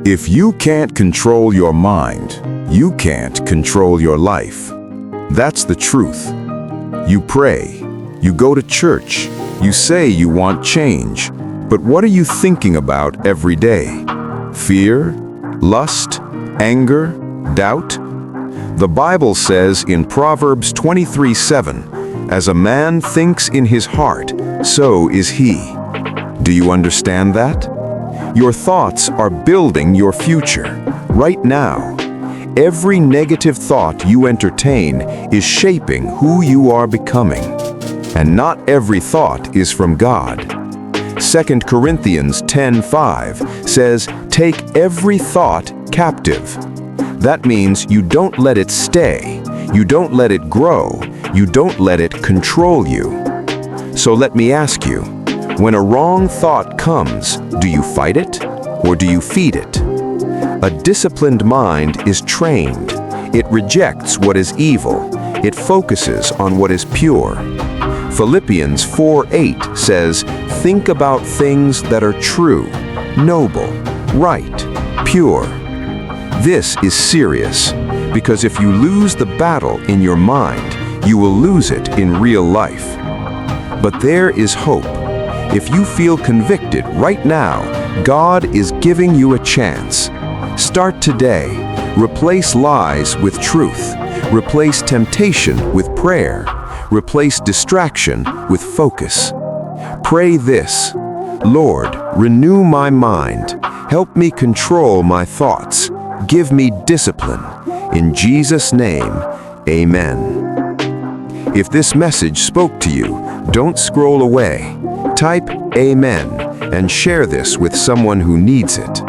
If you can't control your mind, you can't control your life. That's the truth. You pray, you go to church, you say you want change, but what are you thinking about every day? Fear, lust, anger, doubt? The Bible says in Proverbs 23:7, "As a man thinks in his heart, so is he." Do you understand that? Your thoughts are building your future right now. Every negative thought you entertain is shaping who you are becoming. And not every thought is from God. 2 Corinthians 10:5 says, "Take every thought captive." That means you don't let it stay, you don't let it grow, you don't let it control you. So let me ask you, when a wrong thought comes, do you fight it or do you feed it? A disciplined mind is trained. It rejects what is evil. It focuses on what is pure. Philippians 4:8 says, "Think about things that are true, noble, right, pure." This is serious, because if you lose the battle in your mind, you will lose it in real life. But there is hope. If you feel convicted right now, God is giving you a chance. Start today. Replace lies with truth. Replace temptation with prayer. Replace distraction with focus. Pray this: Lord, renew my mind. Help me control my thoughts. Give me discipline. In Jesus' name, amen. If this message spoke to you, don't scroll away. Type Amen and share this with someone who needs it.